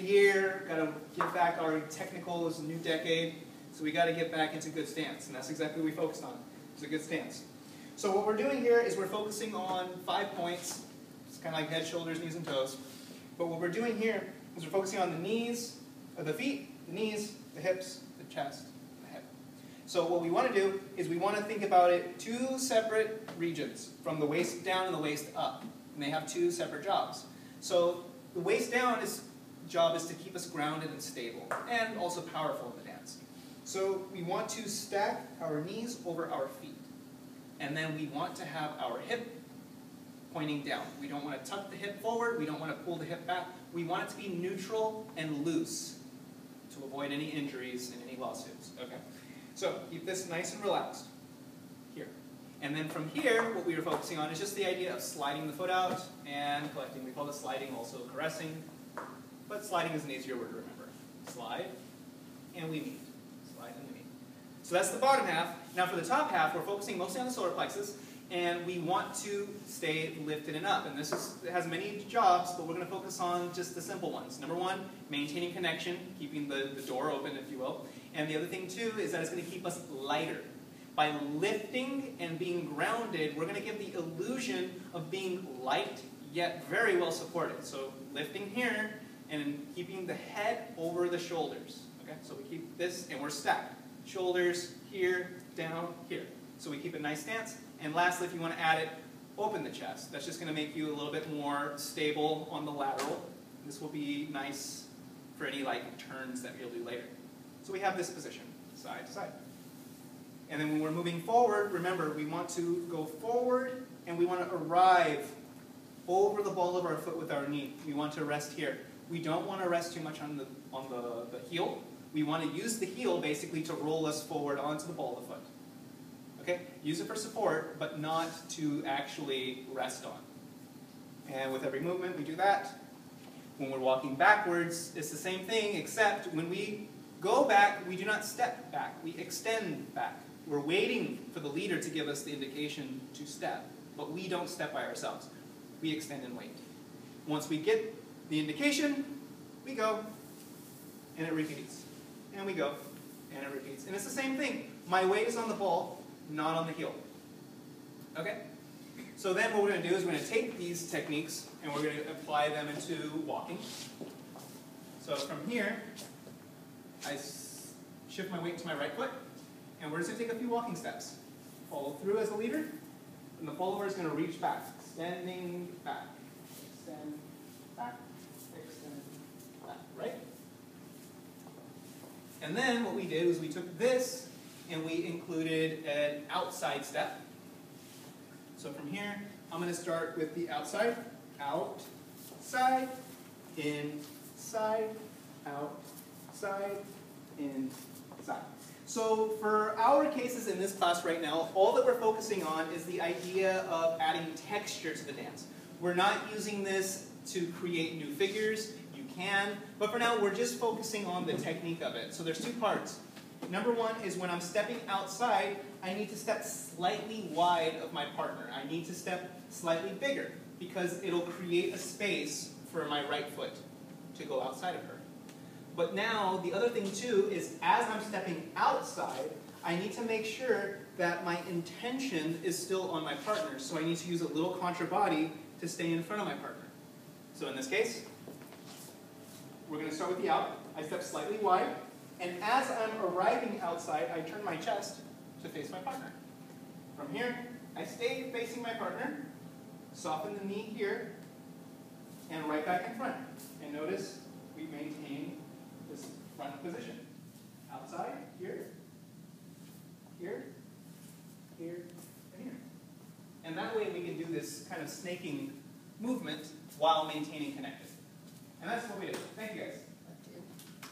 year, got to get back our technical, it's a new decade, so we got to get back into good stance, and that's exactly what we focused on. It's a good stance. So what we're doing here is we're focusing on 5 points. It's kind of like head, shoulders, knees, and toes. But what we're doing here is we're focusing on the knees, the feet, the knees, the hips, the chest, and the head. So what we want to do is we want to think about it 2 separate regions, from the waist down and the waist up. And they have 2 separate jobs. So the waist down job is to keep us grounded and stable, and also powerful in the dance. So we want to stack our knees over our feet. And then we want to have our hip pointing down. We don't want to tuck the hip forward, we don't want to pull the hip back. We want it to be neutral and loose to avoid any injuries and any lawsuits. Okay? So keep this nice and relaxed. Here. And then from here, what we were focusing on is just the idea of sliding the foot out and collecting. We call it sliding, also caressing. But sliding is an easier word to remember. Slide, and we meet. Slide and we meet. So that's the bottom half. Now for the top half, we're focusing mostly on the solar plexus, and we want to stay lifted and up. And it has many jobs, but we're going to focus on just the simple ones. Number 1, maintaining connection, keeping the door open, if you will. And the other thing, too, is that it's going to keep us lighter. By lifting and being grounded, we're going to give the illusion of being light, yet very well supported. So lifting here, and keeping the head over the shoulders. Okay? So we keep this, and we're stacked. Shoulders here, down, here. So we keep a nice stance. And lastly, if you want to add it, open the chest. That's just going to make you a little bit more stable on the lateral. This will be nice for any turns that you'll do later. So we have this position, side to side. And then when we're moving forward, remember, we want to go forward, and we want to arrive over the ball of our foot with our knee. We want to rest here. We don't want to rest too much on the heel. We want to use the heel basically to roll us forward onto the ball of the foot. Okay? Use it for support, but not to actually rest on. And with every movement, we do that. When we're walking backwards, it's the same thing, except when we go back, we do not step back. We extend back. We're waiting for the leader to give us the indication to step, but we don't step by ourselves. We extend and wait. Once we get the indication, we go, and it repeats. And we go, and it repeats. And it's the same thing. My weight is on the ball, not on the heel. Okay? So then what we're going to do is we're going to take these techniques, and we're going to apply them into walking. So from here, I shift my weight to my right foot, and we're just going to take a few walking steps. Follow through as a leader, and the follower is going to reach back, extending back, extend back, extend back, right? And then what we did was we took this and we included an outside step. So from here, I'm going to start with the outside, outside, inside, outside, inside. So for our cases in this class right now, all that we're focusing on is the idea of adding texture to the dance. We're not using this to create new figures. You can, but for now we're just focusing on the technique of it. So there's 2 parts. Number 1 is when I'm stepping outside, I need to step slightly wide of my partner. I need to step slightly bigger because it'll create a space for my right foot to go outside of her. But now, the other thing too is as I'm stepping outside, I need to make sure that my intention is still on my partner. So I need to use a little contra body to stay in front of my partner. So in this case, we're going to start with the out. I step slightly wide. And as I'm arriving outside, I turn my chest to face my partner. From here, I stay facing my partner, soften the knee here, and right back in front. And notice we maintain this front position. Outside, here, here, here, and here. And that way we can do this kind of snaking movement while maintaining connected. And that's what we did. Thank you guys.